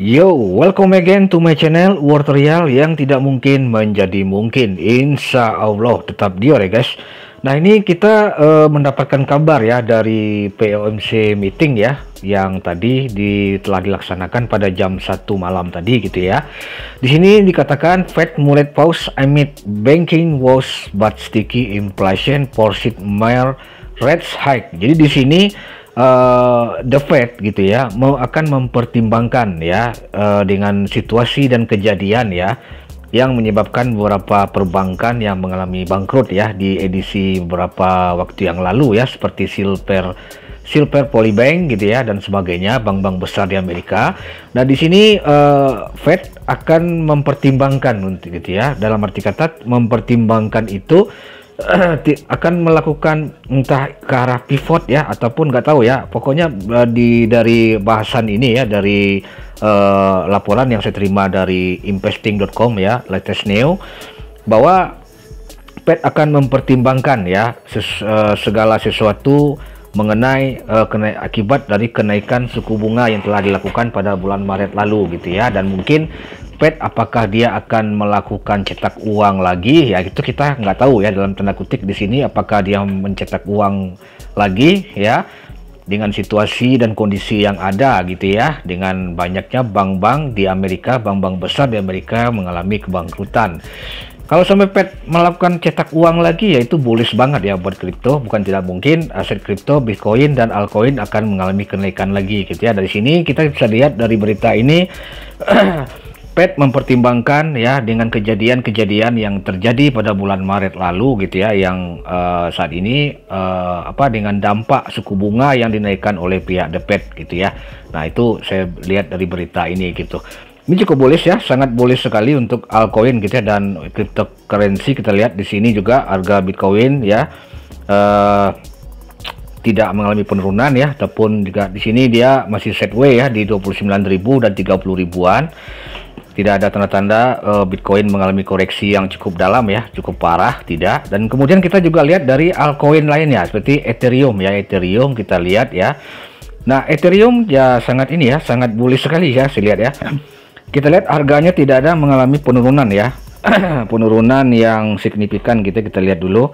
Yo, welcome again to my channel Tutorial yang tidak mungkin menjadi mungkin. Insya Allah tetap dia ya guys. Nah ini kita mendapatkan kabar ya dari POMC meeting ya, yang tadi telah dilaksanakan pada jam 1 malam tadi gitu ya. Di sini dikatakan Fed mulai pause amid banking woes but sticky inflation forced more rates hike. Jadi di sini the Fed gitu ya akan mempertimbangkan ya dengan situasi dan kejadian ya yang menyebabkan beberapa perbankan yang mengalami bangkrut ya di edisi beberapa waktu yang lalu ya, seperti Silver Polybank gitu ya dan sebagainya, bank-bank besar di Amerika. Nah di sini Fed akan mempertimbangkan gitu ya, dalam arti kata mempertimbangkan itu akan melakukan entah ke arah pivot ya ataupun nggak tahu ya, pokoknya dari bahasan ini ya, dari laporan yang saya terima dari investing.com ya, latest new, bahwa Fed akan mempertimbangkan ya segala sesuatu mengenai akibat dari kenaikan suku bunga yang telah dilakukan pada bulan Maret lalu gitu ya, dan mungkin Fed apakah dia akan melakukan cetak uang lagi ya, itu kita nggak tahu ya, dalam tanda kutip di sini, apakah dia mencetak uang lagi ya dengan situasi dan kondisi yang ada gitu ya, dengan banyaknya bank-bank di Amerika, bank-bank besar di Amerika mengalami kebangkrutan. Kalau sampai Fed melakukan cetak uang lagi ya, itu bullish banget ya buat kripto. Bukan tidak mungkin aset kripto, Bitcoin dan altcoin akan mengalami kenaikan lagi gitu ya. Dari sini kita bisa lihat dari berita ini Fed mempertimbangkan ya dengan kejadian-kejadian yang terjadi pada bulan Maret lalu gitu ya, yang saat ini dengan dampak suku bunga yang dinaikkan oleh pihak The Fed gitu ya. Nah itu saya lihat dari berita ini gitu. Ini cukup bullish ya, sangat bullish sekali untuk altcoin gitu ya, dan cryptocurrency. Kita lihat di sini juga harga Bitcoin ya tidak mengalami penurunan ya, ataupun juga di sini dia masih sideways ya di 29.000 dan 30 ribuan. Tidak ada tanda-tanda Bitcoin mengalami koreksi yang cukup dalam ya, cukup parah, tidak. Dan kemudian kita juga lihat dari altcoin lainnya seperti Ethereum ya, Ethereum kita lihat ya. Nah Ethereum ya sangat ini ya, sangat bullish sekali ya, saya lihat ya. Kita lihat harganya tidak ada mengalami penurunan ya, penurunan yang signifikan gitu. Kita lihat dulu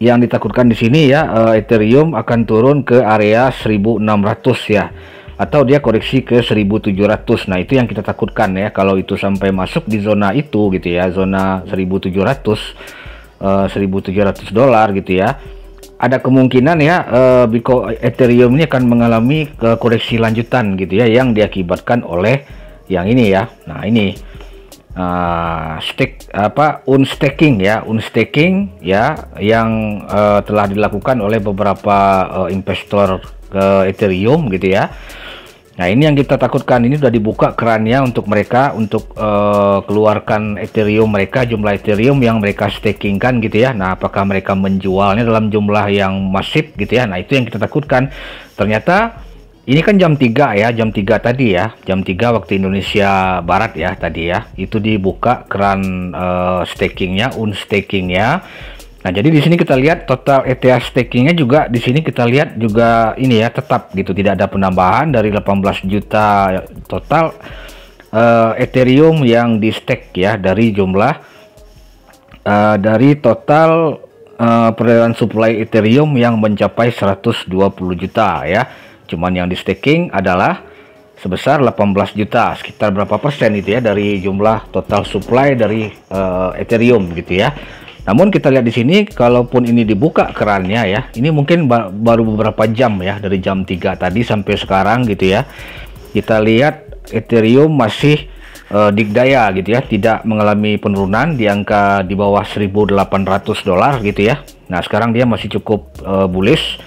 yang ditakutkan di sini ya, Ethereum akan turun ke area 1600 ya, atau dia koreksi ke 1700. Nah itu yang kita takutkan ya, kalau itu sampai masuk di zona itu gitu ya, zona 1700 dolar gitu ya, ada kemungkinan ya Ethereum ini akan mengalami koreksi lanjutan gitu ya, yang diakibatkan oleh yang ini ya. Nah ini unstaking ya, yang telah dilakukan oleh beberapa investor ke Ethereum gitu ya. Nah ini yang kita takutkan, ini sudah dibuka kerannya untuk mereka untuk keluarkan Ethereum mereka, jumlah Ethereum yang mereka stakingkan gitu ya. Nah apakah mereka menjualnya dalam jumlah yang masif gitu ya. Nah itu yang kita takutkan. Ternyata ini kan jam 3 ya, jam 3 tadi ya, jam 3 waktu Indonesia Barat ya tadi ya, itu dibuka keran stakingnya, unstakingnya. Nah jadi di sini kita lihat total ETH stakingnya juga, di sini kita lihat juga ini ya, tetap gitu, tidak ada penambahan dari 18 juta total Ethereum yang di stake ya, dari jumlah dari total peredaran supply Ethereum yang mencapai 120 juta ya. Cuman yang di staking adalah sebesar 18 juta, sekitar berapa persen itu ya dari jumlah total supply dari Ethereum gitu ya. Namun kita lihat di sini, kalaupun ini dibuka kerannya ya, ini mungkin baru beberapa jam ya, dari jam 3 tadi sampai sekarang gitu ya. Kita lihat Ethereum masih dikdaya gitu ya, tidak mengalami penurunan di angka di bawah 1.800 dolar gitu ya. Nah sekarang dia masih cukup bullish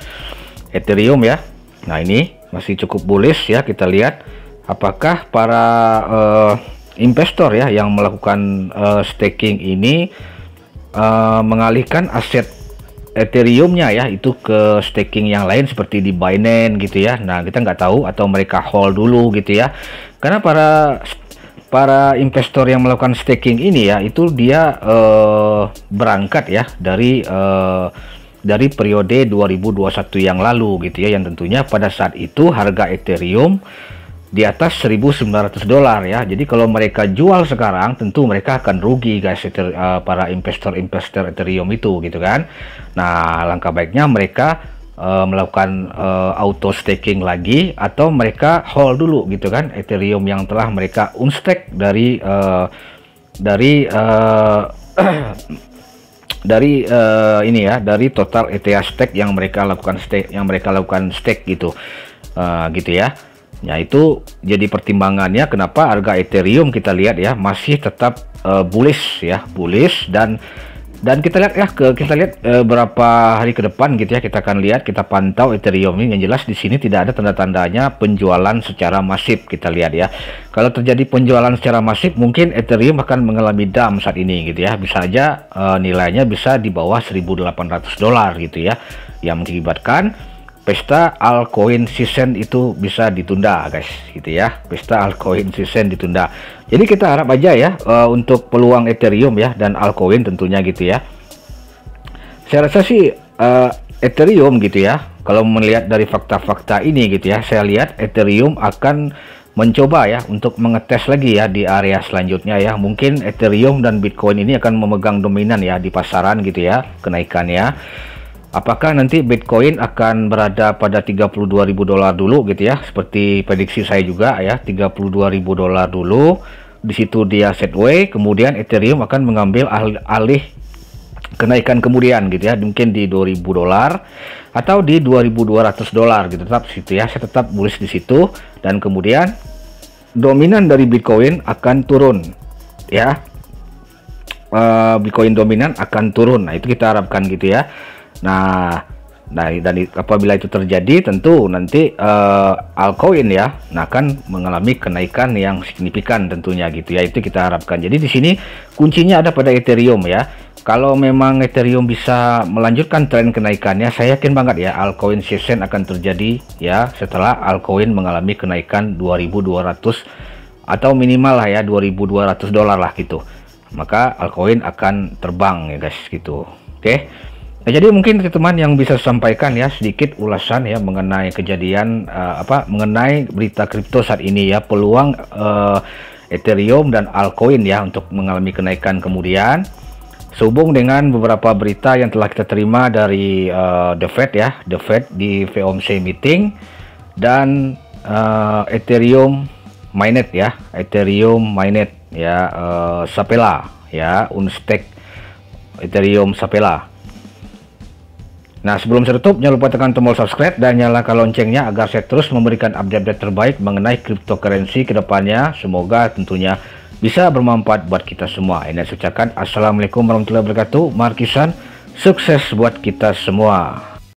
Ethereum ya. Nah ini masih cukup bullish ya. Kita lihat apakah para investor ya yang melakukan staking ini mengalihkan aset Ethereumnya ya itu ke staking yang lain seperti di Binance gitu ya. Nah kita nggak tahu, atau mereka hold dulu gitu ya, karena para investor yang melakukan staking ini ya, itu dia berangkat ya dari periode 2021 yang lalu gitu ya, yang tentunya pada saat itu harga Ethereum di atas 1.900 dolar ya. Jadi kalau mereka jual sekarang tentu mereka akan rugi guys, para investor Ethereum itu gitu kan. Nah, langkah baiknya mereka melakukan auto staking lagi, atau mereka hold dulu gitu kan Ethereum yang telah mereka unstake dari ini ya, dari total ETH stake yang mereka lakukan stake gitu, gitu ya. Ya, itu jadi pertimbangannya kenapa harga Ethereum kita lihat ya masih tetap bullish ya, dan kita lihat ya, kita lihat berapa hari ke depan gitu ya, kita akan lihat, kita pantau Ethereum ini. Yang jelas di sini tidak ada tanda-tandanya penjualan secara masif. Kita lihat ya, kalau terjadi penjualan secara masif mungkin Ethereum akan mengalami dump saat ini gitu ya. Bisa aja nilainya bisa di bawah 1.800 dolar gitu ya, yang mengakibatkan pesta altcoin season itu bisa ditunda guys gitu ya. Pesta altcoin season ditunda. Jadi kita harap aja ya untuk peluang Ethereum ya dan altcoin tentunya gitu ya. Saya rasa sih Ethereum gitu ya, kalau melihat dari fakta-fakta ini gitu ya, saya lihat Ethereum akan mencoba ya untuk mengetes lagi ya di area selanjutnya ya. Mungkin Ethereum dan Bitcoin ini akan memegang dominan ya di pasaran gitu ya, kenaikannya. Apakah nanti Bitcoin akan berada pada 32.000 dolar dulu gitu ya, seperti prediksi saya juga ya, 32.000 dolar dulu. Di situ dia sideways, kemudian Ethereum akan mengambil alih kenaikan kemudian gitu ya, mungkin di 2.000 dolar atau di 2.200 dolar gitu. Tetap situ ya, saya tetap bullish di situ, dan kemudian dominan dari Bitcoin akan turun ya. Bitcoin dominan akan turun. Nah, itu kita harapkan gitu ya. Nah, dan apabila itu terjadi tentu nanti altcoin ya akan mengalami kenaikan yang signifikan tentunya gitu ya. Itu kita harapkan. Jadi di sini kuncinya ada pada Ethereum ya. Kalau memang Ethereum bisa melanjutkan tren kenaikannya, saya yakin banget ya altcoin season akan terjadi ya setelah altcoin mengalami kenaikan 2.200 atau minimal lah ya 2.200 dolar lah gitu. Maka altcoin akan terbang ya guys gitu. Oke. Nah, jadi mungkin teman-teman yang bisa sampaikan ya sedikit ulasan ya mengenai kejadian mengenai berita kripto saat ini ya, peluang Ethereum dan altcoin ya untuk mengalami kenaikan kemudian, sehubung dengan beberapa berita yang telah kita terima dari The Fed ya, The Fed di FOMC meeting, dan Ethereum mainnet ya, Sapela ya, unstake Ethereum Sapela. Nah, sebelum saya tutup, jangan lupa tekan tombol subscribe dan nyalakan loncengnya agar saya terus memberikan update-update terbaik mengenai cryptocurrency ke depannya. Semoga tentunya bisa bermanfaat buat kita semua. Ini saya ucapkan assalamualaikum warahmatullahi wabarakatuh. Markisan, sukses buat kita semua.